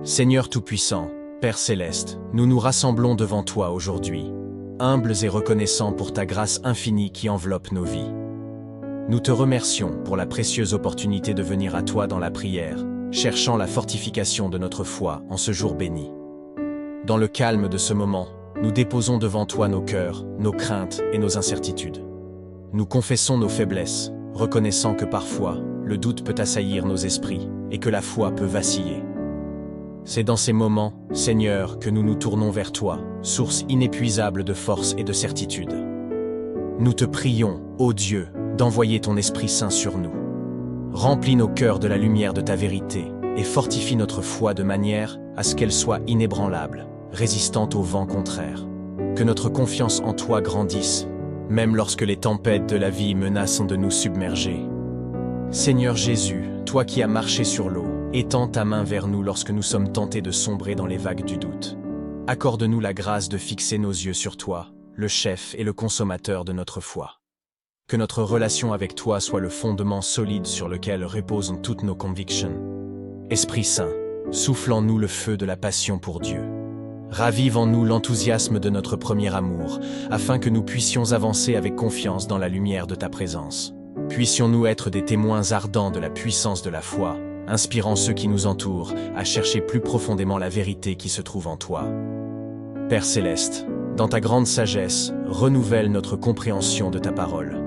Seigneur Tout-Puissant, Père Céleste, nous nous rassemblons devant toi aujourd'hui, humbles et reconnaissants pour ta grâce infinie qui enveloppe nos vies. Nous te remercions pour la précieuse opportunité de venir à toi dans la prière, cherchant la fortification de notre foi en ce jour béni. Dans le calme de ce moment, nous déposons devant toi nos cœurs, nos craintes et nos incertitudes. Nous confessons nos faiblesses, reconnaissant que parfois, le doute peut assaillir nos esprits et que la foi peut vaciller. C'est dans ces moments, Seigneur, que nous nous tournons vers toi, source inépuisable de force et de certitude. Nous te prions, ô Dieu, d'envoyer ton Esprit Saint sur nous. Remplis nos cœurs de la lumière de ta vérité et fortifie notre foi de manière à ce qu'elle soit inébranlable, résistante aux vents contraires. Que notre confiance en toi grandisse, même lorsque les tempêtes de la vie menacent de nous submerger. Seigneur Jésus, toi qui as marché sur l'eau, étends ta main vers nous lorsque nous sommes tentés de sombrer dans les vagues du doute. Accorde-nous la grâce de fixer nos yeux sur toi, le chef et le consommateur de notre foi. Que notre relation avec toi soit le fondement solide sur lequel reposent toutes nos convictions. Esprit Saint, souffle en nous le feu de la passion pour Dieu. Ravive en nous l'enthousiasme de notre premier amour, afin que nous puissions avancer avec confiance dans la lumière de ta présence. Puissions-nous être des témoins ardents de la puissance de la foi, inspirant ceux qui nous entourent à chercher plus profondément la vérité qui se trouve en toi. Père Céleste, dans ta grande sagesse, renouvelle notre compréhension de ta parole.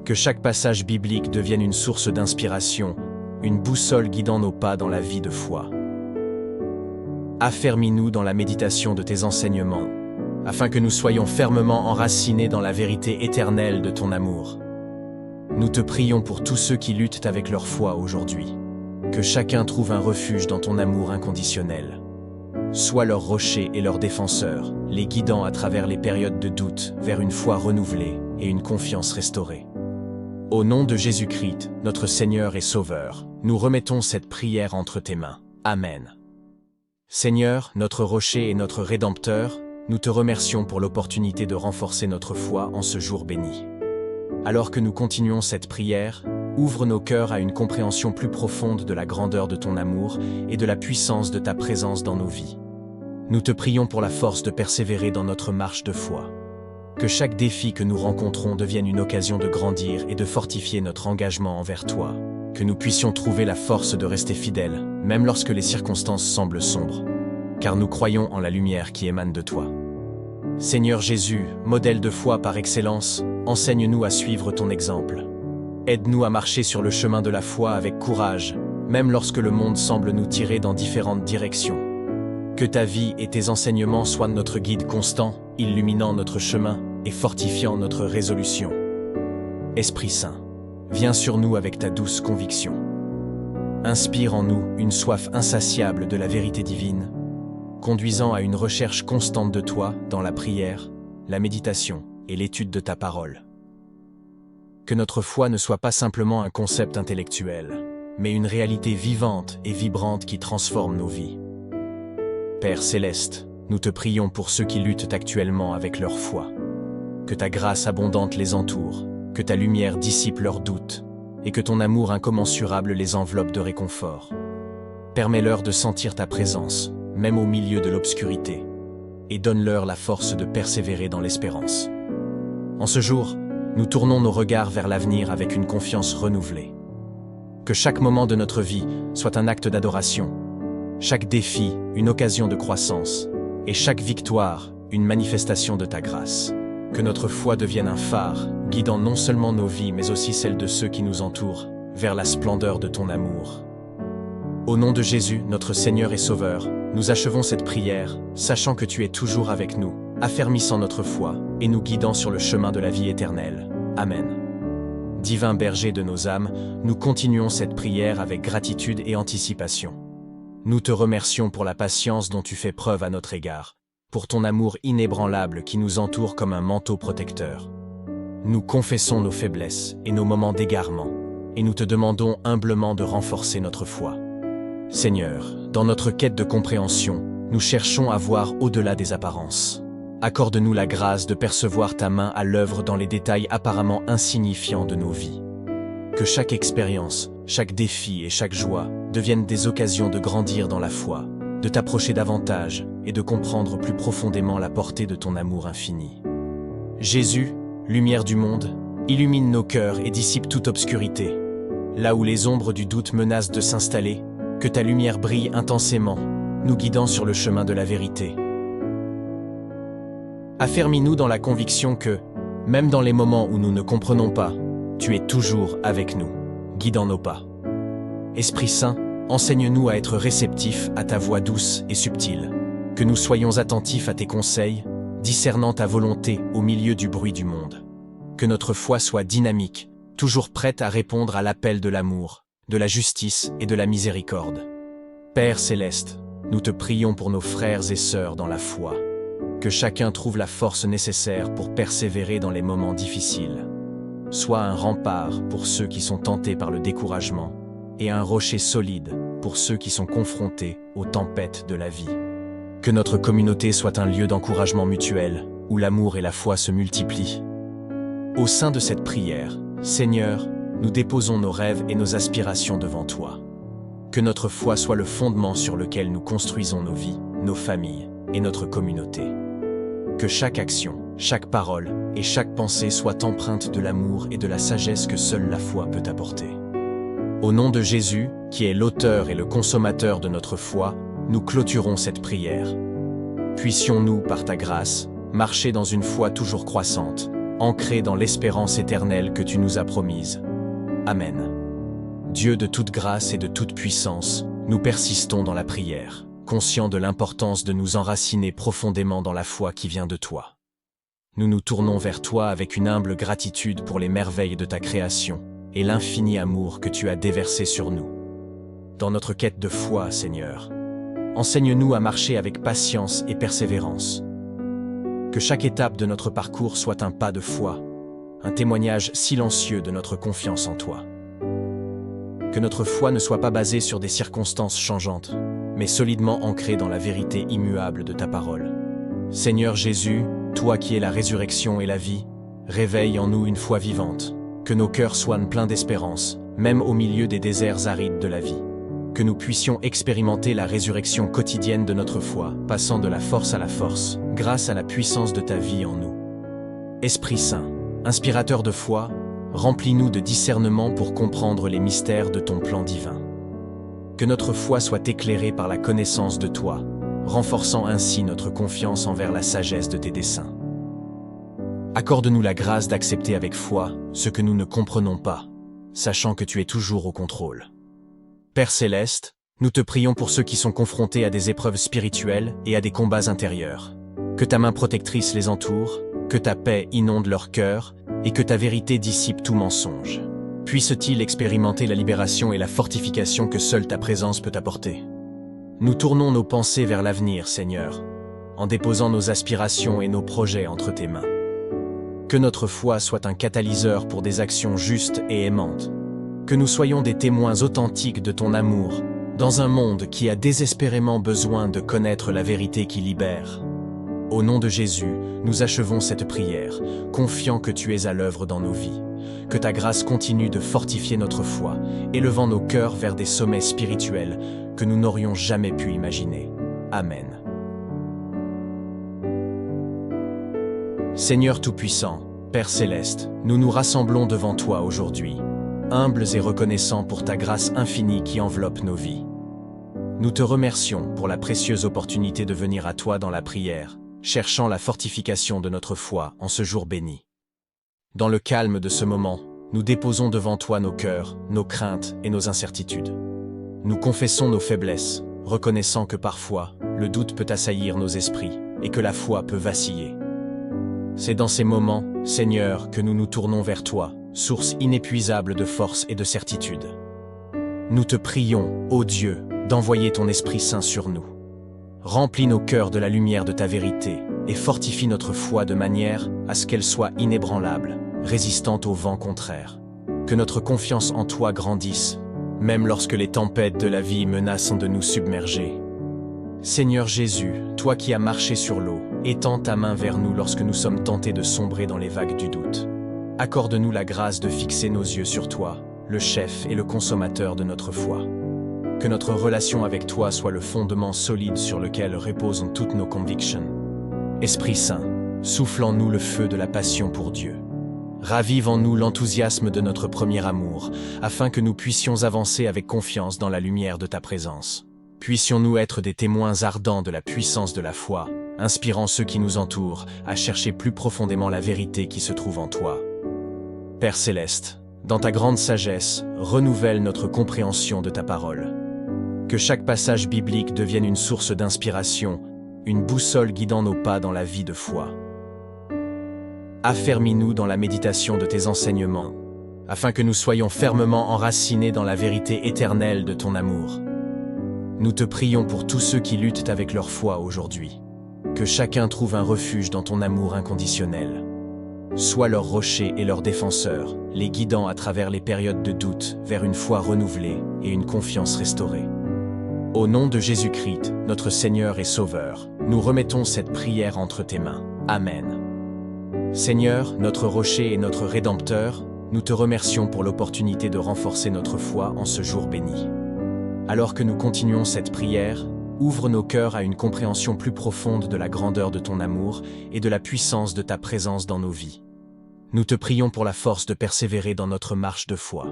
Que chaque passage biblique devienne une source d'inspiration, une boussole guidant nos pas dans la vie de foi. Affermis-nous dans la méditation de tes enseignements, afin que nous soyons fermement enracinés dans la vérité éternelle de ton amour. Nous te prions pour tous ceux qui luttent avec leur foi aujourd'hui. Que chacun trouve un refuge dans ton amour inconditionnel. Sois leur rocher et leur défenseur, les guidant à travers les périodes de doute vers une foi renouvelée et une confiance restaurée. Au nom de Jésus-Christ, notre Seigneur et Sauveur, nous remettons cette prière entre tes mains. Amen. Seigneur, notre rocher et notre Rédempteur, nous te remercions pour l'opportunité de renforcer notre foi en ce jour béni. Alors que nous continuons cette prière, ouvre nos cœurs à une compréhension plus profonde de la grandeur de ton amour et de la puissance de ta présence dans nos vies. Nous te prions pour la force de persévérer dans notre marche de foi. Que chaque défi que nous rencontrons devienne une occasion de grandir et de fortifier notre engagement envers toi. Que nous puissions trouver la force de rester fidèles, même lorsque les circonstances semblent sombres. Car nous croyons en la lumière qui émane de toi. Seigneur Jésus, modèle de foi par excellence, enseigne-nous à suivre ton exemple. Aide-nous à marcher sur le chemin de la foi avec courage, même lorsque le monde semble nous tirer dans différentes directions. Que ta vie et tes enseignements soient notre guide constant, illuminant notre chemin et fortifiant notre résolution. Esprit Saint, viens sur nous avec ta douce conviction. Inspire en nous une soif insatiable de la vérité divine, conduisant à une recherche constante de toi dans la prière, la méditation et l'étude de ta parole. Que notre foi ne soit pas simplement un concept intellectuel, mais une réalité vivante et vibrante qui transforme nos vies. Père Céleste, nous te prions pour ceux qui luttent actuellement avec leur foi. Que ta grâce abondante les entoure, que ta lumière dissipe leurs doutes, et que ton amour incommensurable les enveloppe de réconfort. Permets-leur de sentir ta présence, même au milieu de l'obscurité, et donne-leur la force de persévérer dans l'espérance. En ce jour, nous tournons nos regards vers l'avenir avec une confiance renouvelée. Que chaque moment de notre vie soit un acte d'adoration, chaque défi une occasion de croissance, et chaque victoire une manifestation de ta grâce. Que notre foi devienne un phare, guidant non seulement nos vies mais aussi celles de ceux qui nous entourent, vers la splendeur de ton amour. Au nom de Jésus, notre Seigneur et Sauveur, nous achevons cette prière, sachant que tu es toujours avec nous, affermissant notre foi et nous guidant sur le chemin de la vie éternelle. Amen. Divin berger de nos âmes, nous continuons cette prière avec gratitude et anticipation. Nous te remercions pour la patience dont tu fais preuve à notre égard, pour ton amour inébranlable qui nous entoure comme un manteau protecteur. Nous confessons nos faiblesses et nos moments d'égarement, et nous te demandons humblement de renforcer notre foi. Seigneur, dans notre quête de compréhension, nous cherchons à voir au-delà des apparences. Accorde-nous la grâce de percevoir ta main à l'œuvre dans les détails apparemment insignifiants de nos vies. Que chaque expérience, chaque défi et chaque joie deviennent des occasions de grandir dans la foi, de t'approcher davantage et de comprendre plus profondément la portée de ton amour infini. Jésus, lumière du monde, illumine nos cœurs et dissipe toute obscurité. Là où les ombres du doute menacent de s'installer, que ta lumière brille intensément, nous guidant sur le chemin de la vérité. Affermis-nous dans la conviction que, même dans les moments où nous ne comprenons pas, tu es toujours avec nous, guidant nos pas. Esprit Saint, enseigne-nous à être réceptifs à ta voix douce et subtile, que nous soyons attentifs à tes conseils, discernant ta volonté au milieu du bruit du monde. Que notre foi soit dynamique, toujours prête à répondre à l'appel de l'amour, de la justice et de la miséricorde. Père céleste, nous te prions pour nos frères et sœurs dans la foi. Que chacun trouve la force nécessaire pour persévérer dans les moments difficiles. Sois un rempart pour ceux qui sont tentés par le découragement et un rocher solide pour ceux qui sont confrontés aux tempêtes de la vie. Que notre communauté soit un lieu d'encouragement mutuel où l'amour et la foi se multiplient. Au sein de cette prière, Seigneur, nous déposons nos rêves et nos aspirations devant toi. Que notre foi soit le fondement sur lequel nous construisons nos vies, nos familles et notre communauté. Que chaque action, chaque parole et chaque pensée soient empreintes de l'amour et de la sagesse que seule la foi peut apporter. Au nom de Jésus, qui est l'auteur et le consommateur de notre foi, nous clôturons cette prière. Puissions-nous, par ta grâce, marcher dans une foi toujours croissante, ancrée dans l'espérance éternelle que tu nous as promise. Amen. Dieu de toute grâce et de toute puissance, nous persistons dans la prière, conscients de l'importance de nous enraciner profondément dans la foi qui vient de toi. Nous nous tournons vers toi avec une humble gratitude pour les merveilles de ta création et l'infini amour que tu as déversé sur nous. Dans notre quête de foi, Seigneur, enseigne-nous à marcher avec patience et persévérance. Que chaque étape de notre parcours soit un pas de foi, un témoignage silencieux de notre confiance en toi. Que notre foi ne soit pas basée sur des circonstances changeantes, mais solidement ancrée dans la vérité immuable de ta parole. Seigneur Jésus, toi qui es la résurrection et la vie, réveille en nous une foi vivante, que nos cœurs soient pleins d'espérance, même au milieu des déserts arides de la vie. Que nous puissions expérimenter la résurrection quotidienne de notre foi, passant de la force à la force, grâce à la puissance de ta vie en nous. Esprit Saint, inspirateur de foi, remplis-nous de discernement pour comprendre les mystères de ton plan divin. Que notre foi soit éclairée par la connaissance de toi, renforçant ainsi notre confiance envers la sagesse de tes desseins. Accorde-nous la grâce d'accepter avec foi ce que nous ne comprenons pas, sachant que tu es toujours au contrôle. Père céleste, nous te prions pour ceux qui sont confrontés à des épreuves spirituelles et à des combats intérieurs. Que ta main protectrice les entoure, que ta paix inonde leur cœur et que ta vérité dissipe tout mensonge. Puissent-ils expérimenter la libération et la fortification que seule ta présence peut apporter. Nous tournons nos pensées vers l'avenir, Seigneur, en déposant nos aspirations et nos projets entre tes mains. Que notre foi soit un catalyseur pour des actions justes et aimantes. Que nous soyons des témoins authentiques de ton amour, dans un monde qui a désespérément besoin de connaître la vérité qui libère. Au nom de Jésus, nous achevons cette prière, confiants que tu es à l'œuvre dans nos vies. Que ta grâce continue de fortifier notre foi, élevant nos cœurs vers des sommets spirituels que nous n'aurions jamais pu imaginer. Amen. Seigneur Tout-Puissant, Père Céleste, nous nous rassemblons devant toi aujourd'hui, humbles et reconnaissants pour ta grâce infinie qui enveloppe nos vies. Nous te remercions pour la précieuse opportunité de venir à toi dans la prière, cherchant la fortification de notre foi en ce jour béni. Dans le calme de ce moment, nous déposons devant toi nos cœurs, nos craintes et nos incertitudes. Nous confessons nos faiblesses, reconnaissant que parfois, le doute peut assaillir nos esprits et que la foi peut vaciller. C'est dans ces moments, Seigneur, que nous nous tournons vers toi, source inépuisable de force et de certitude. Nous te prions, ô Dieu, d'envoyer ton Esprit Saint sur nous. Remplis nos cœurs de la lumière de ta vérité et fortifie notre foi de manière à ce qu'elle soit inébranlable, résistante aux vents contraires. Que notre confiance en toi grandisse, même lorsque les tempêtes de la vie menacent de nous submerger. Seigneur Jésus, toi qui as marché sur l'eau, étends ta main vers nous lorsque nous sommes tentés de sombrer dans les vagues du doute. Accorde-nous la grâce de fixer nos yeux sur toi, le chef et le consommateur de notre foi. Que notre relation avec toi soit le fondement solide sur lequel reposent toutes nos convictions. Esprit Saint, souffle en nous le feu de la passion pour Dieu. Ravive en nous l'enthousiasme de notre premier amour, afin que nous puissions avancer avec confiance dans la lumière de ta présence. Puissions-nous être des témoins ardents de la puissance de la foi, inspirant ceux qui nous entourent à chercher plus profondément la vérité qui se trouve en toi. Père Céleste, dans ta grande sagesse, renouvelle notre compréhension de ta parole. Que chaque passage biblique devienne une source d'inspiration, une boussole guidant nos pas dans la vie de foi. Affermis-nous dans la méditation de tes enseignements, afin que nous soyons fermement enracinés dans la vérité éternelle de ton amour. Nous te prions pour tous ceux qui luttent avec leur foi aujourd'hui. Que chacun trouve un refuge dans ton amour inconditionnel. Sois leur rocher et leur défenseur, les guidant à travers les périodes de doute vers une foi renouvelée et une confiance restaurée. Au nom de Jésus-Christ, notre Seigneur et Sauveur, nous remettons cette prière entre tes mains. Amen. Seigneur, notre rocher et notre Rédempteur, nous te remercions pour l'opportunité de renforcer notre foi en ce jour béni. Alors que nous continuons cette prière, ouvre nos cœurs à une compréhension plus profonde de la grandeur de ton amour et de la puissance de ta présence dans nos vies. Nous te prions pour la force de persévérer dans notre marche de foi.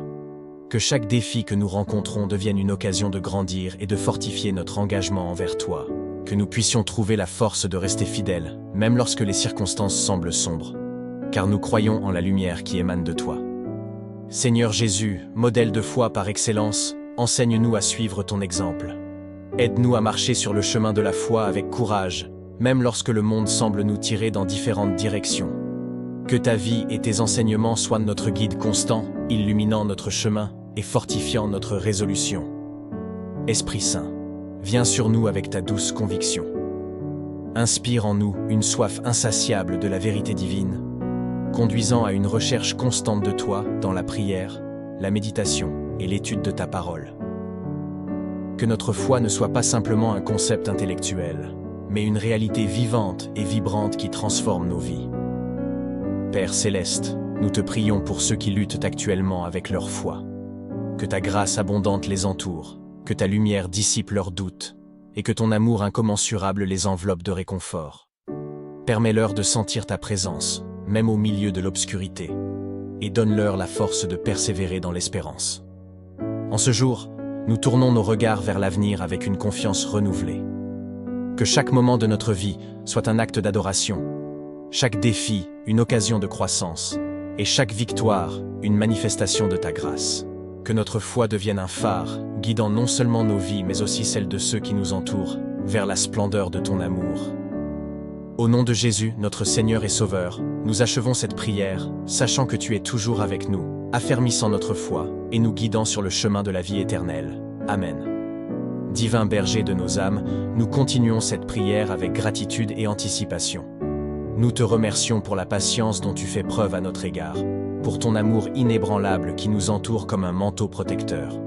Que chaque défi que nous rencontrons devienne une occasion de grandir et de fortifier notre engagement envers toi. Que nous puissions trouver la force de rester fidèles, même lorsque les circonstances semblent sombres, car nous croyons en la lumière qui émane de toi. Seigneur Jésus, modèle de foi par excellence, enseigne-nous à suivre ton exemple. Aide-nous à marcher sur le chemin de la foi avec courage, même lorsque le monde semble nous tirer dans différentes directions. Que ta vie et tes enseignements soient notre guide constant, illuminant notre chemin et fortifiant notre résolution. Esprit Saint, viens sur nous avec ta douce conviction. Inspire en nous une soif insatiable de la vérité divine, conduisant à une recherche constante de toi dans la prière, la méditation et l'étude de ta parole. Que notre foi ne soit pas simplement un concept intellectuel, mais une réalité vivante et vibrante qui transforme nos vies. Père Céleste, nous te prions pour ceux qui luttent actuellement avec leur foi. Que ta grâce abondante les entoure, que ta lumière dissipe leurs doutes, et que ton amour incommensurable les enveloppe de réconfort. Permets-leur de sentir ta présence, même au milieu de l'obscurité, et donne-leur la force de persévérer dans l'espérance. En ce jour, nous tournons nos regards vers l'avenir avec une confiance renouvelée. Que chaque moment de notre vie soit un acte d'adoration, chaque défi une occasion de croissance, et chaque victoire une manifestation de ta grâce. Que notre foi devienne un phare, guidant non seulement nos vies mais aussi celles de ceux qui nous entourent, vers la splendeur de ton amour. Au nom de Jésus, notre Seigneur et Sauveur, nous achevons cette prière, sachant que tu es toujours avec nous, affermissant notre foi et nous guidant sur le chemin de la vie éternelle. Amen. Divin berger de nos âmes, nous continuons cette prière avec gratitude et anticipation. Nous te remercions pour la patience dont tu fais preuve à notre égard, pour ton amour inébranlable qui nous entoure comme un manteau protecteur.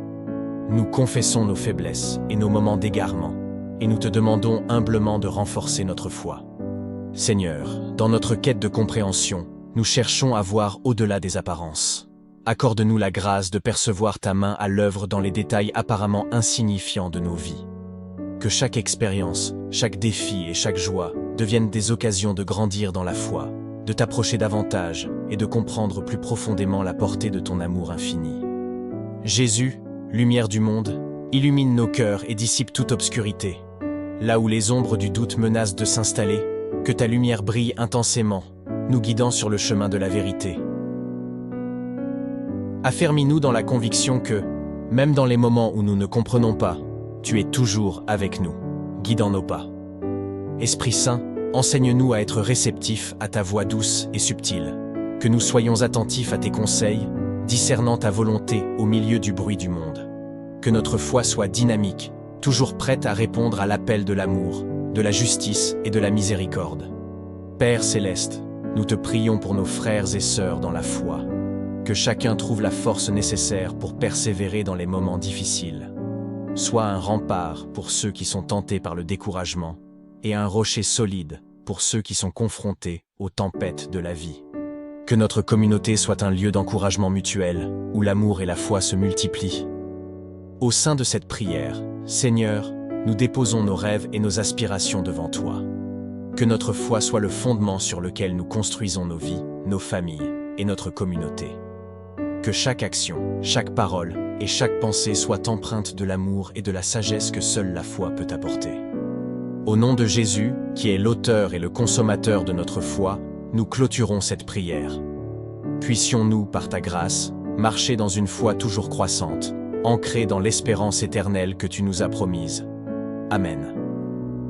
Nous confessons nos faiblesses et nos moments d'égarement, et nous te demandons humblement de renforcer notre foi. Seigneur, dans notre quête de compréhension, nous cherchons à voir au-delà des apparences. Accorde-nous la grâce de percevoir ta main à l'œuvre dans les détails apparemment insignifiants de nos vies. Que chaque expérience, chaque défi et chaque joie deviennent des occasions de grandir dans la foi, de t'approcher davantage et de comprendre plus profondément la portée de ton amour infini. Jésus, lumière du monde, illumine nos cœurs et dissipe toute obscurité. Là où les ombres du doute menacent de s'installer, que ta lumière brille intensément, nous guidant sur le chemin de la vérité. Affermis-nous dans la conviction que, même dans les moments où nous ne comprenons pas, tu es toujours avec nous, guidant nos pas. Esprit Saint, enseigne-nous à être réceptifs à ta voix douce et subtile, que nous soyons attentifs à tes conseils, discernant ta volonté au milieu du bruit du monde. Que notre foi soit dynamique, toujours prête à répondre à l'appel de l'amour, de la justice et de la miséricorde. Père Céleste, nous te prions pour nos frères et sœurs dans la foi. Que chacun trouve la force nécessaire pour persévérer dans les moments difficiles. Sois un rempart pour ceux qui sont tentés par le découragement et un rocher solide pour ceux qui sont confrontés aux tempêtes de la vie. Que notre communauté soit un lieu d'encouragement mutuel où l'amour et la foi se multiplient. Au sein de cette prière, Seigneur, nous déposons nos rêves et nos aspirations devant toi. Que notre foi soit le fondement sur lequel nous construisons nos vies, nos familles et notre communauté. Que chaque action, chaque parole et chaque pensée soient empreintes de l'amour et de la sagesse que seule la foi peut apporter. Au nom de Jésus, qui est l'auteur et le consommateur de notre foi, nous clôturons cette prière. Puissions-nous, par ta grâce, marcher dans une foi toujours croissante, ancrée dans l'espérance éternelle que tu nous as promise. Amen.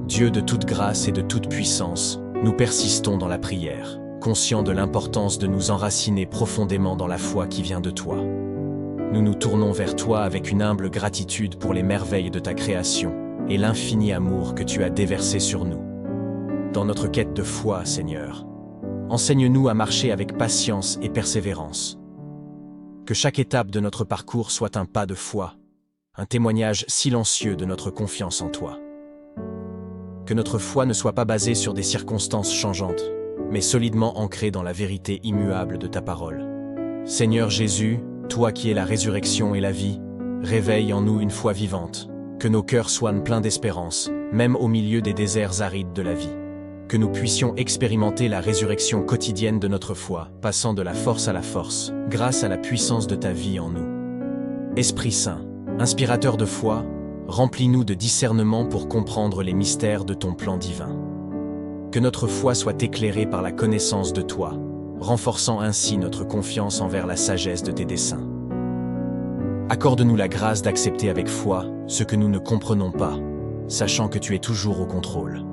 Dieu de toute grâce et de toute puissance, nous persistons dans la prière, conscients de l'importance de nous enraciner profondément dans la foi qui vient de toi. Nous nous tournons vers toi avec une humble gratitude pour les merveilles de ta création et l'infini amour que tu as déversé sur nous. Dans notre quête de foi, Seigneur, enseigne-nous à marcher avec patience et persévérance. Que chaque étape de notre parcours soit un pas de foi, un témoignage silencieux de notre confiance en toi. Que notre foi ne soit pas basée sur des circonstances changeantes, mais solidement ancrée dans la vérité immuable de ta parole. Seigneur Jésus, toi qui es la résurrection et la vie, réveille en nous une foi vivante, que nos cœurs soient pleins d'espérance, même au milieu des déserts arides de la vie. Que nous puissions expérimenter la résurrection quotidienne de notre foi, passant de la force à la force, grâce à la puissance de ta vie en nous. Esprit Saint, inspirateur de foi, remplis-nous de discernement pour comprendre les mystères de ton plan divin. Que notre foi soit éclairée par la connaissance de toi, renforçant ainsi notre confiance envers la sagesse de tes desseins. Accorde-nous la grâce d'accepter avec foi ce que nous ne comprenons pas, sachant que tu es toujours au contrôle.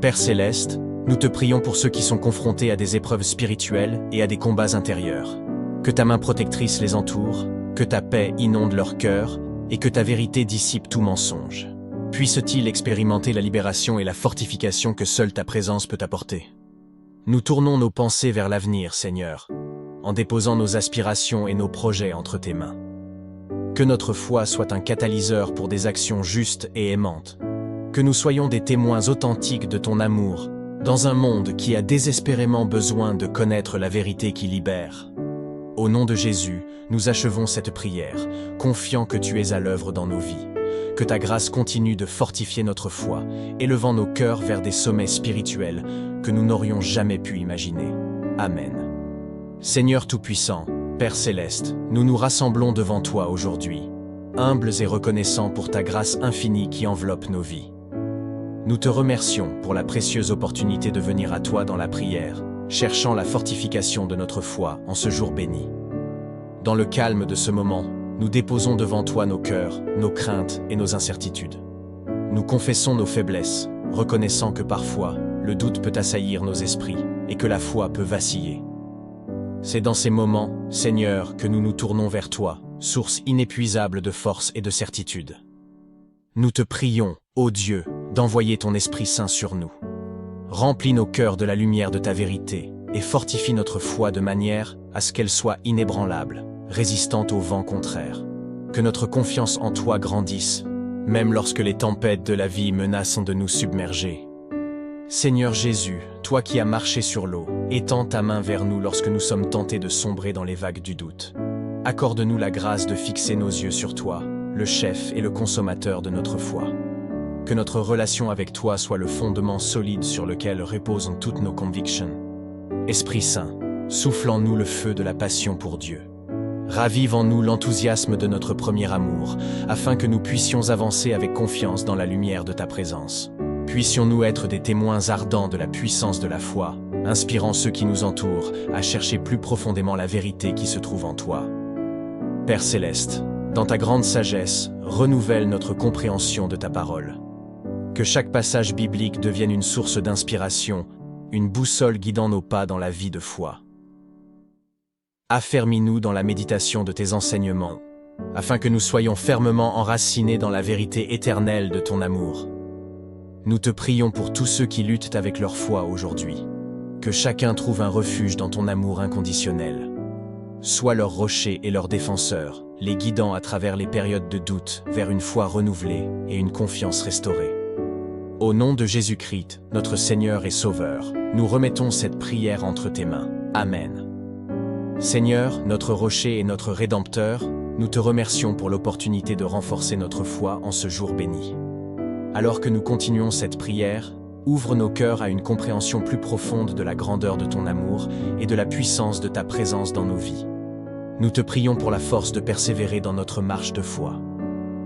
Père Céleste, nous te prions pour ceux qui sont confrontés à des épreuves spirituelles et à des combats intérieurs. Que ta main protectrice les entoure, que ta paix inonde leur cœur et que ta vérité dissipe tout mensonge. Puissent-ils expérimenter la libération et la fortification que seule ta présence peut apporter. Nous tournons nos pensées vers l'avenir, Seigneur, en déposant nos aspirations et nos projets entre tes mains. Que notre foi soit un catalyseur pour des actions justes et aimantes. Que nous soyons des témoins authentiques de ton amour, dans un monde qui a désespérément besoin de connaître la vérité qui libère. Au nom de Jésus, nous achevons cette prière, confiant que tu es à l'œuvre dans nos vies. Que ta grâce continue de fortifier notre foi, élevant nos cœurs vers des sommets spirituels que nous n'aurions jamais pu imaginer. Amen. Seigneur Tout-Puissant, Père Céleste, nous nous rassemblons devant toi aujourd'hui, humbles et reconnaissants pour ta grâce infinie qui enveloppe nos vies. Nous te remercions pour la précieuse opportunité de venir à toi dans la prière, cherchant la fortification de notre foi en ce jour béni. Dans le calme de ce moment, nous déposons devant toi nos cœurs, nos craintes et nos incertitudes. Nous confessons nos faiblesses, reconnaissant que parfois, le doute peut assaillir nos esprits et que la foi peut vaciller. C'est dans ces moments, Seigneur, que nous nous tournons vers toi, source inépuisable de force et de certitude. Nous te prions, ô Dieu, d'envoyer ton Esprit Saint sur nous. Remplis nos cœurs de la lumière de ta vérité et fortifie notre foi de manière à ce qu'elle soit inébranlable, résistante aux vents contraires. Que notre confiance en toi grandisse, même lorsque les tempêtes de la vie menacent de nous submerger. Seigneur Jésus, toi qui as marché sur l'eau, étends ta main vers nous lorsque nous sommes tentés de sombrer dans les vagues du doute. Accorde-nous la grâce de fixer nos yeux sur toi, le chef et le consommateur de notre foi. Que notre relation avec toi soit le fondement solide sur lequel reposent toutes nos convictions. Esprit Saint, souffle en nous le feu de la passion pour Dieu. Ravive en nous l'enthousiasme de notre premier amour, afin que nous puissions avancer avec confiance dans la lumière de ta présence. Puissions-nous être des témoins ardents de la puissance de la foi, inspirant ceux qui nous entourent à chercher plus profondément la vérité qui se trouve en toi. Père Céleste, dans ta grande sagesse, renouvelle notre compréhension de ta parole. Que chaque passage biblique devienne une source d'inspiration, une boussole guidant nos pas dans la vie de foi. Affermis-nous dans la méditation de tes enseignements, afin que nous soyons fermement enracinés dans la vérité éternelle de ton amour. Nous te prions pour tous ceux qui luttent avec leur foi aujourd'hui. Que chacun trouve un refuge dans ton amour inconditionnel. Sois leur rocher et leur défenseur, les guidant à travers les périodes de doute vers une foi renouvelée et une confiance restaurée. Au nom de Jésus-Christ, notre Seigneur et Sauveur, nous remettons cette prière entre tes mains. Amen. Seigneur, notre rocher et notre Rédempteur, nous te remercions pour l'opportunité de renforcer notre foi en ce jour béni. Alors que nous continuons cette prière, ouvre nos cœurs à une compréhension plus profonde de la grandeur de ton amour et de la puissance de ta présence dans nos vies. Nous te prions pour la force de persévérer dans notre marche de foi.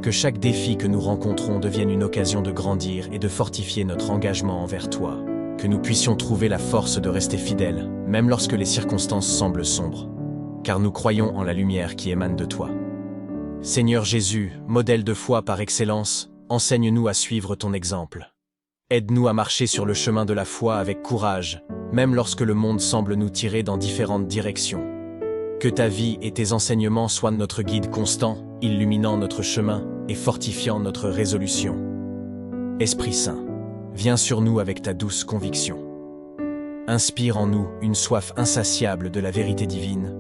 Que chaque défi que nous rencontrons devienne une occasion de grandir et de fortifier notre engagement envers toi. Que nous puissions trouver la force de rester fidèles, même lorsque les circonstances semblent sombres. Car nous croyons en la lumière qui émane de toi. Seigneur Jésus, modèle de foi par excellence, enseigne-nous à suivre ton exemple. Aide-nous à marcher sur le chemin de la foi avec courage, même lorsque le monde semble nous tirer dans différentes directions. Que ta vie et tes enseignements soient notre guide constant, illuminant notre chemin et fortifiant notre résolution. Esprit Saint, viens sur nous avec ta douce conviction. Inspire en nous une soif insatiable de la vérité divine,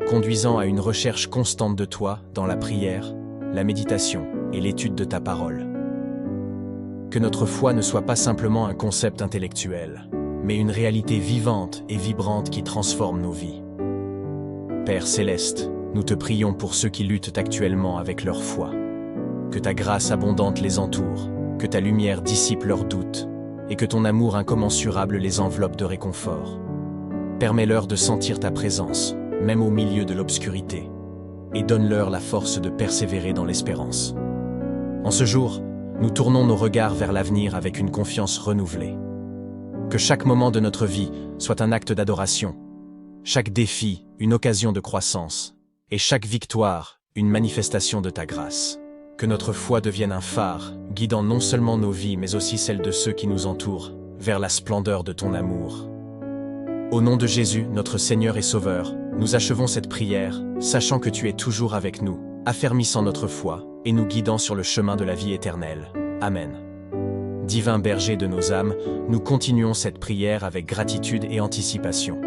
conduisant à une recherche constante de toi dans la prière, la méditation et l'étude de ta parole. Que notre foi ne soit pas simplement un concept intellectuel, mais une réalité vivante et vibrante qui transforme nos vies. Père céleste, nous te prions pour ceux qui luttent actuellement avec leur foi. Que ta grâce abondante les entoure, que ta lumière dissipe leurs doutes, et que ton amour incommensurable les enveloppe de réconfort. Permets-leur de sentir ta présence, même au milieu de l'obscurité, et donne-leur la force de persévérer dans l'espérance. En ce jour, nous tournons nos regards vers l'avenir avec une confiance renouvelée. Que chaque moment de notre vie soit un acte d'adoration, chaque défi une occasion de croissance, et chaque victoire une manifestation de ta grâce. Que notre foi devienne un phare, guidant non seulement nos vies mais aussi celles de ceux qui nous entourent, vers la splendeur de ton amour. Au nom de Jésus, notre Seigneur et Sauveur, nous achevons cette prière, sachant que tu es toujours avec nous, affermissant notre foi et nous guidant sur le chemin de la vie éternelle. Amen. Divin berger de nos âmes, nous continuons cette prière avec gratitude et anticipation.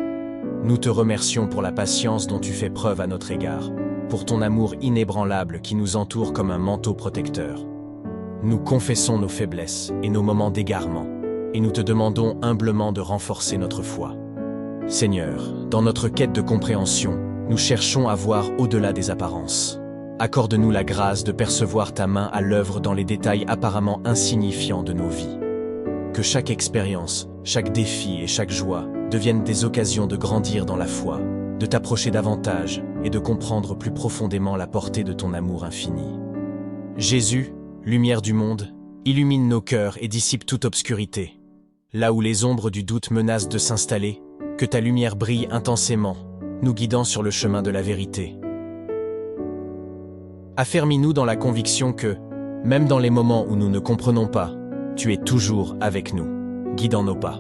Nous te remercions pour la patience dont tu fais preuve à notre égard, pour ton amour inébranlable qui nous entoure comme un manteau protecteur. Nous confessons nos faiblesses et nos moments d'égarement, et nous te demandons humblement de renforcer notre foi. Seigneur, dans notre quête de compréhension, nous cherchons à voir au-delà des apparences. Accorde-nous la grâce de percevoir ta main à l'œuvre dans les détails apparemment insignifiants de nos vies. Que chaque expérience, chaque défi et chaque joie deviennent des occasions de grandir dans la foi, de t'approcher davantage et de comprendre plus profondément la portée de ton amour infini. Jésus, lumière du monde, illumine nos cœurs et dissipe toute obscurité. Là où les ombres du doute menacent de s'installer, que ta lumière brille intensément, nous guidant sur le chemin de la vérité. Affermis-nous dans la conviction que, même dans les moments où nous ne comprenons pas, tu es toujours avec nous, guidant nos pas.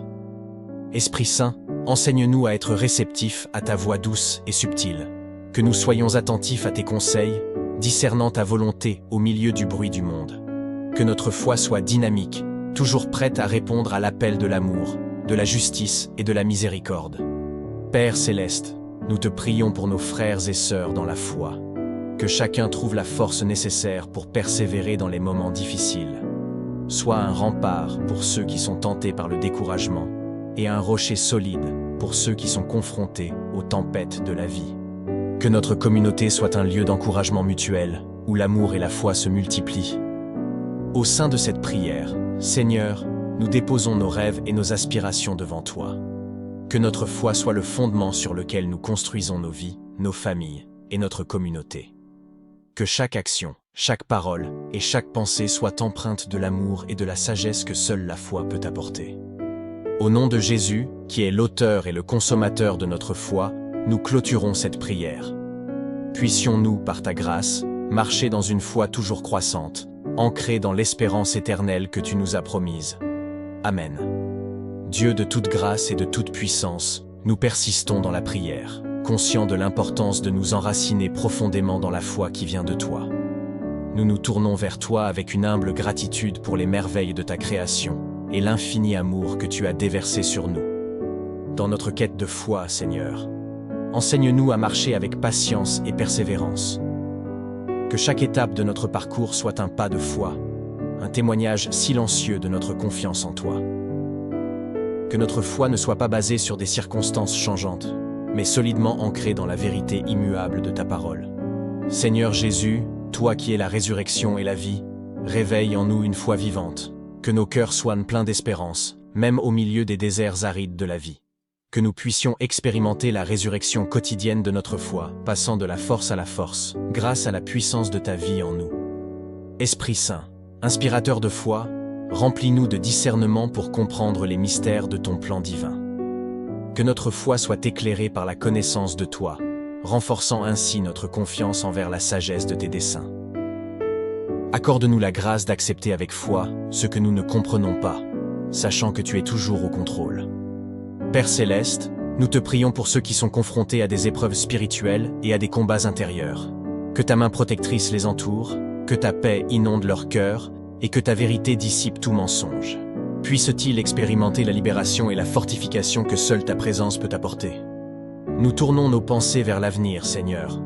Esprit Saint, enseigne-nous à être réceptifs à ta voix douce et subtile, que nous soyons attentifs à tes conseils, discernant ta volonté au milieu du bruit du monde. Que notre foi soit dynamique, toujours prête à répondre à l'appel de l'amour, de la justice et de la miséricorde. Père céleste, nous te prions pour nos frères et sœurs dans la foi. Que chacun trouve la force nécessaire pour persévérer dans les moments difficiles. Sois un rempart pour ceux qui sont tentés par le découragement et un rocher solide pour ceux qui sont confrontés aux tempêtes de la vie. Que notre communauté soit un lieu d'encouragement mutuel, où l'amour et la foi se multiplient. Au sein de cette prière, Seigneur, nous déposons nos rêves et nos aspirations devant toi. Que notre foi soit le fondement sur lequel nous construisons nos vies, nos familles et notre communauté. Que chaque action, chaque parole et chaque pensée soient empreintes de l'amour et de la sagesse que seule la foi peut apporter. Au nom de Jésus, qui est l'auteur et le consommateur de notre foi, nous clôturons cette prière. Puissions-nous, par ta grâce, marcher dans une foi toujours croissante, ancrée dans l'espérance éternelle que tu nous as promise. Amen. Dieu de toute grâce et de toute puissance, nous persistons dans la prière, conscients de l'importance de nous enraciner profondément dans la foi qui vient de toi. Nous nous tournons vers toi avec une humble gratitude pour les merveilles de ta création et l'infini amour que tu as déversé sur nous. Dans notre quête de foi, Seigneur, enseigne-nous à marcher avec patience et persévérance. Que chaque étape de notre parcours soit un pas de foi, un témoignage silencieux de notre confiance en toi. Que notre foi ne soit pas basée sur des circonstances changeantes, mais solidement ancrée dans la vérité immuable de ta parole. Seigneur Jésus, toi qui es la résurrection et la vie, réveille en nous une foi vivante, que nos cœurs soient pleins d'espérance, même au milieu des déserts arides de la vie. Que nous puissions expérimenter la résurrection quotidienne de notre foi, passant de la force à la force, grâce à la puissance de ta vie en nous. Esprit Saint, inspirateur de foi, remplis-nous de discernement pour comprendre les mystères de ton plan divin. Que notre foi soit éclairée par la connaissance de toi, renforçant ainsi notre confiance envers la sagesse de tes desseins. Accorde-nous la grâce d'accepter avec foi ce que nous ne comprenons pas, sachant que tu es toujours au contrôle. Père Céleste, nous te prions pour ceux qui sont confrontés à des épreuves spirituelles et à des combats intérieurs. Que ta main protectrice les entoure, que ta paix inonde leur cœur et que ta vérité dissipe tout mensonge. Puissent-ils expérimenter la libération et la fortification que seule ta présence peut apporter. Nous tournons nos pensées vers l'avenir, Seigneur,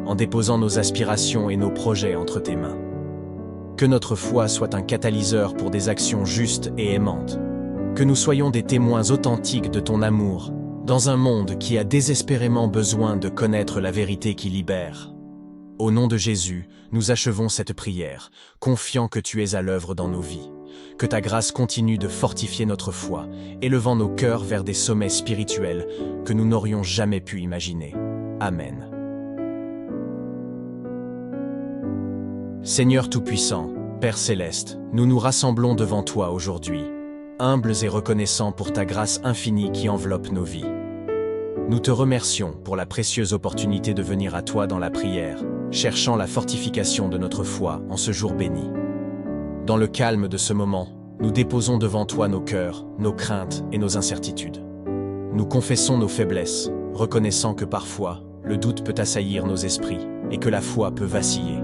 en déposant nos aspirations et nos projets entre tes mains. Que notre foi soit un catalyseur pour des actions justes et aimantes. Que nous soyons des témoins authentiques de ton amour, dans un monde qui a désespérément besoin de connaître la vérité qui libère. Au nom de Jésus, nous achevons cette prière, confiants que tu es à l'œuvre dans nos vies. Que ta grâce continue de fortifier notre foi, élevant nos cœurs vers des sommets spirituels que nous n'aurions jamais pu imaginer. Amen. Seigneur Tout-Puissant, Père Céleste, nous nous rassemblons devant toi aujourd'hui, humbles et reconnaissants pour ta grâce infinie qui enveloppe nos vies. Nous te remercions pour la précieuse opportunité de venir à toi dans la prière, cherchant la fortification de notre foi en ce jour béni. Dans le calme de ce moment, nous déposons devant toi nos cœurs, nos craintes et nos incertitudes. Nous confessons nos faiblesses, reconnaissant que parfois, le doute peut assaillir nos esprits et que la foi peut vaciller.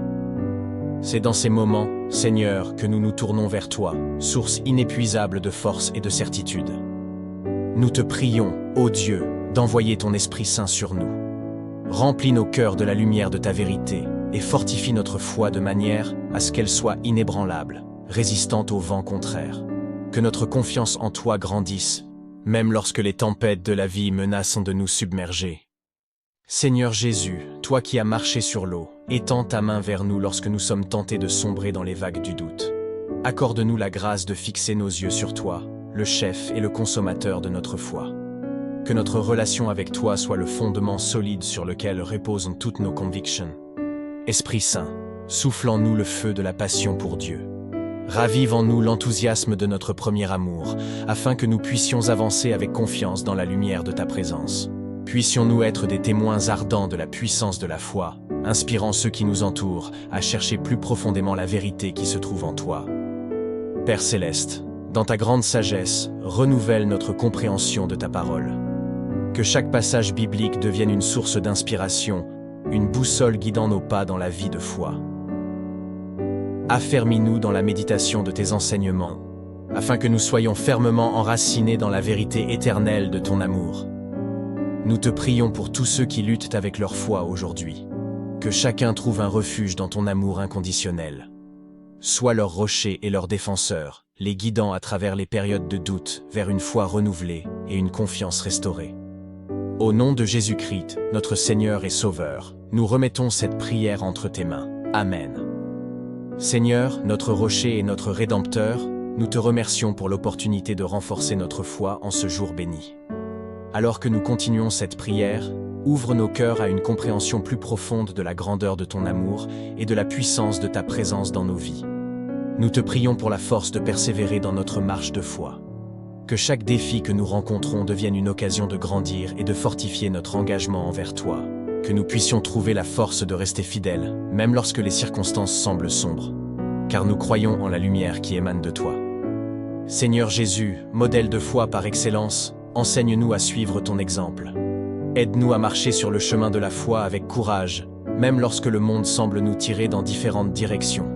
C'est dans ces moments, Seigneur, que nous nous tournons vers toi, source inépuisable de force et de certitude. Nous te prions, ô Dieu, d'envoyer ton Esprit Saint sur nous. Remplis nos cœurs de la lumière de ta vérité et fortifie notre foi de manière à ce qu'elle soit inébranlable, résistante aux vents contraires. Que notre confiance en toi grandisse, même lorsque les tempêtes de la vie menacent de nous submerger. Seigneur Jésus, toi qui as marché sur l'eau, étends ta main vers nous lorsque nous sommes tentés de sombrer dans les vagues du doute. Accorde-nous la grâce de fixer nos yeux sur toi, le chef et le consommateur de notre foi. Que notre relation avec toi soit le fondement solide sur lequel reposent toutes nos convictions. Esprit Saint, souffle en nous le feu de la passion pour Dieu. Ravive en nous l'enthousiasme de notre premier amour, afin que nous puissions avancer avec confiance dans la lumière de ta présence. Puissions-nous être des témoins ardents de la puissance de la foi, inspirant ceux qui nous entourent à chercher plus profondément la vérité qui se trouve en toi. Père Céleste, dans ta grande sagesse, renouvelle notre compréhension de ta parole. Que chaque passage biblique devienne une source d'inspiration, une boussole guidant nos pas dans la vie de foi. Affermis-nous dans la méditation de tes enseignements, afin que nous soyons fermement enracinés dans la vérité éternelle de ton amour. Nous te prions pour tous ceux qui luttent avec leur foi aujourd'hui. Que chacun trouve un refuge dans ton amour inconditionnel. Sois leur rocher et leur défenseur, les guidant à travers les périodes de doute vers une foi renouvelée et une confiance restaurée. Au nom de Jésus-Christ, notre Seigneur et Sauveur, nous remettons cette prière entre tes mains. Amen. Seigneur, notre rocher et notre Rédempteur, nous te remercions pour l'opportunité de renforcer notre foi en ce jour béni. Alors que nous continuons cette prière, ouvre nos cœurs à une compréhension plus profonde de la grandeur de ton amour et de la puissance de ta présence dans nos vies. Nous te prions pour la force de persévérer dans notre marche de foi. Que chaque défi que nous rencontrons devienne une occasion de grandir et de fortifier notre engagement envers toi. Que nous puissions trouver la force de rester fidèles, même lorsque les circonstances semblent sombres. Car nous croyons en la lumière qui émane de toi. Seigneur Jésus, modèle de foi par excellence, enseigne-nous à suivre ton exemple. Aide-nous à marcher sur le chemin de la foi avec courage, même lorsque le monde semble nous tirer dans différentes directions.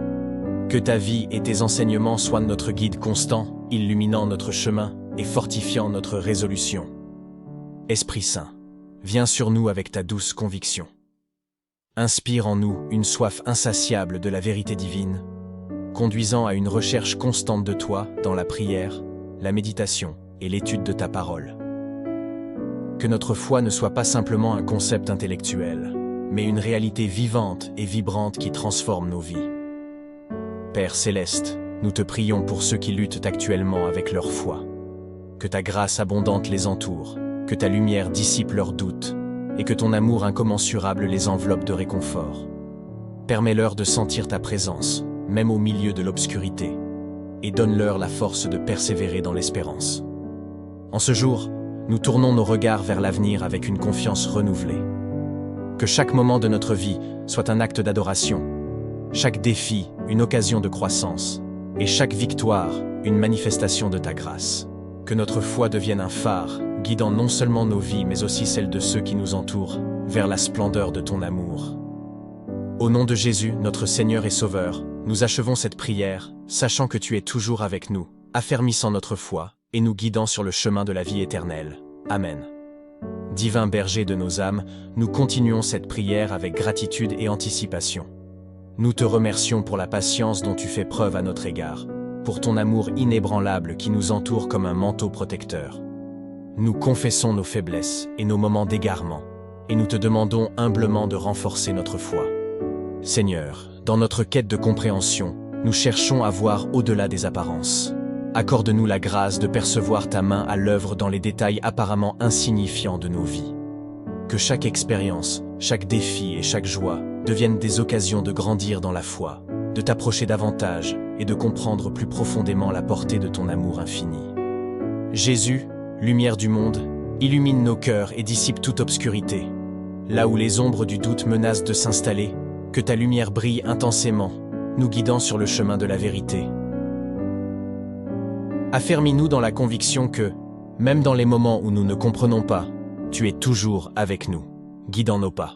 Que ta vie et tes enseignements soient notre guide constant, illuminant notre chemin et fortifiant notre résolution. Esprit Saint, viens sur nous avec ta douce conviction. Inspire en nous une soif insatiable de la vérité divine, conduisant à une recherche constante de toi dans la prière, la méditation et l'étude de ta parole. Que notre foi ne soit pas simplement un concept intellectuel, mais une réalité vivante et vibrante qui transforme nos vies. Père céleste, nous te prions pour ceux qui luttent actuellement avec leur foi. Que ta grâce abondante les entoure, que ta lumière dissipe leurs doutes, et que ton amour incommensurable les enveloppe de réconfort. Permets-leur de sentir ta présence, même au milieu de l'obscurité, et donne-leur la force de persévérer dans l'espérance. En ce jour, nous tournons nos regards vers l'avenir avec une confiance renouvelée. Que chaque moment de notre vie soit un acte d'adoration, chaque défi une occasion de croissance, et chaque victoire une manifestation de ta grâce. Que notre foi devienne un phare, guidant non seulement nos vies mais aussi celles de ceux qui nous entourent, vers la splendeur de ton amour. Au nom de Jésus, notre Seigneur et Sauveur, nous achevons cette prière, sachant que tu es toujours avec nous, affermissant notre foi, et nous guidant sur le chemin de la vie éternelle. Amen. Divin berger de nos âmes, nous continuons cette prière avec gratitude et anticipation. Nous te remercions pour la patience dont tu fais preuve à notre égard, pour ton amour inébranlable qui nous entoure comme un manteau protecteur. Nous confessons nos faiblesses et nos moments d'égarement, et nous te demandons humblement de renforcer notre foi. Seigneur, dans notre quête de compréhension, nous cherchons à voir au-delà des apparences. Accorde-nous la grâce de percevoir ta main à l'œuvre dans les détails apparemment insignifiants de nos vies. Que chaque expérience, chaque défi et chaque joie deviennent des occasions de grandir dans la foi, de t'approcher davantage et de comprendre plus profondément la portée de ton amour infini. Jésus, lumière du monde, illumine nos cœurs et dissipe toute obscurité. Là où les ombres du doute menacent de s'installer, que ta lumière brille intensément, nous guidant sur le chemin de la vérité. Affermis-nous dans la conviction que, même dans les moments où nous ne comprenons pas, tu es toujours avec nous, guidant nos pas.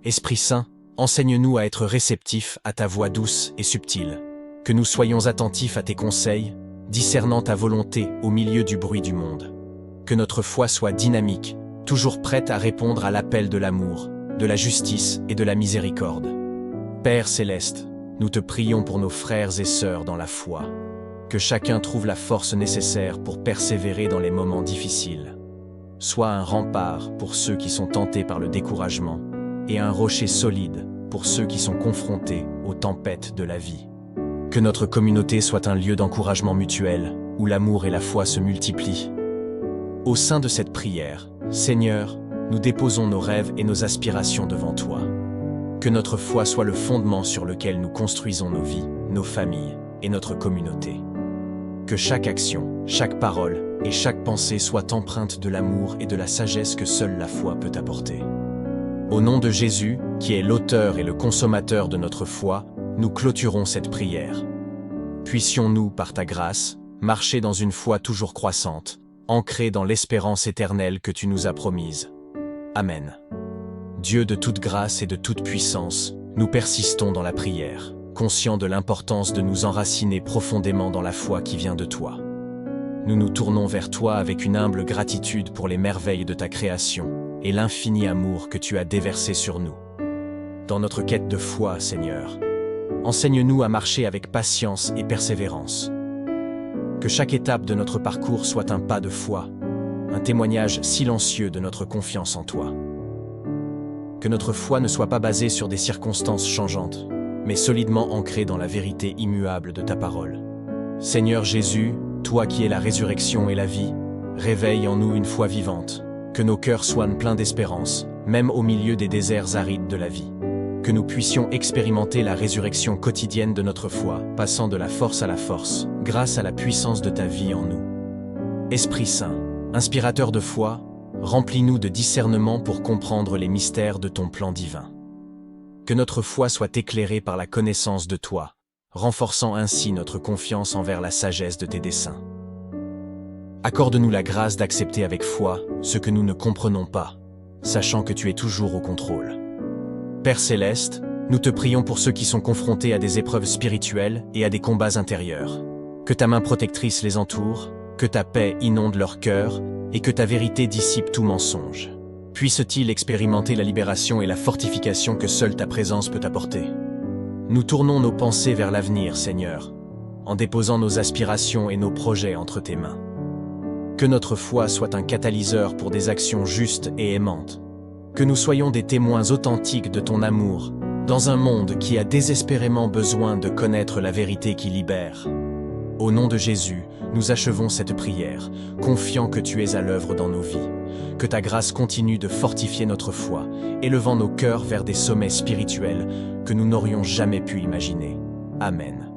Esprit Saint, enseigne-nous à être réceptifs à ta voix douce et subtile, que nous soyons attentifs à tes conseils, discernant ta volonté au milieu du bruit du monde. Que notre foi soit dynamique, toujours prête à répondre à l'appel de l'amour, de la justice et de la miséricorde. Père céleste, nous te prions pour nos frères et sœurs dans la foi. Que chacun trouve la force nécessaire pour persévérer dans les moments difficiles. Sois un rempart pour ceux qui sont tentés par le découragement et un rocher solide pour ceux qui sont confrontés aux tempêtes de la vie. Que notre communauté soit un lieu d'encouragement mutuel où l'amour et la foi se multiplient. Au sein de cette prière, Seigneur, nous déposons nos rêves et nos aspirations devant toi. Que notre foi soit le fondement sur lequel nous construisons nos vies, nos familles et notre communauté. Que chaque action, chaque parole et chaque pensée soient empreintes de l'amour et de la sagesse que seule la foi peut apporter. Au nom de Jésus, qui est l'auteur et le consommateur de notre foi, nous clôturons cette prière. Puissions-nous, par ta grâce, marcher dans une foi toujours croissante, ancrée dans l'espérance éternelle que tu nous as promise. Amen. Dieu de toute grâce et de toute puissance, nous persistons dans la prière, conscients de l'importance de nous enraciner profondément dans la foi qui vient de toi. Nous nous tournons vers toi avec une humble gratitude pour les merveilles de ta création et l'infini amour que tu as déversé sur nous. Dans notre quête de foi, Seigneur, enseigne-nous à marcher avec patience et persévérance. Que chaque étape de notre parcours soit un pas de foi, un témoignage silencieux de notre confiance en toi. Que notre foi ne soit pas basée sur des circonstances changeantes, mais solidement ancrée dans la vérité immuable de ta parole. Seigneur Jésus, toi qui es la résurrection et la vie, réveille en nous une foi vivante, que nos cœurs soient pleins d'espérance, même au milieu des déserts arides de la vie. Que nous puissions expérimenter la résurrection quotidienne de notre foi, passant de la force à la force, grâce à la puissance de ta vie en nous. Esprit Saint, inspirateur de foi, remplis-nous de discernement pour comprendre les mystères de ton plan divin. Que notre foi soit éclairée par la connaissance de toi, renforçant ainsi notre confiance envers la sagesse de tes desseins. Accorde-nous la grâce d'accepter avec foi ce que nous ne comprenons pas, sachant que tu es toujours au contrôle. Père céleste, nous te prions pour ceux qui sont confrontés à des épreuves spirituelles et à des combats intérieurs. Que ta main protectrice les entoure, que ta paix inonde leur cœur et que ta vérité dissipe tout mensonge. Puissent-ils expérimenter la libération et la fortification que seule ta présence peut apporter. Nous tournons nos pensées vers l'avenir, Seigneur, en déposant nos aspirations et nos projets entre tes mains. Que notre foi soit un catalyseur pour des actions justes et aimantes. que nous soyons des témoins authentiques de ton amour, dans un monde qui a désespérément besoin de connaître la vérité qui libère. Au nom de Jésus, nous achevons cette prière, confiant que tu es à l'œuvre dans nos vies. Que ta grâce continue de fortifier notre foi, élevant nos cœurs vers des sommets spirituels que nous n'aurions jamais pu imaginer. Amen.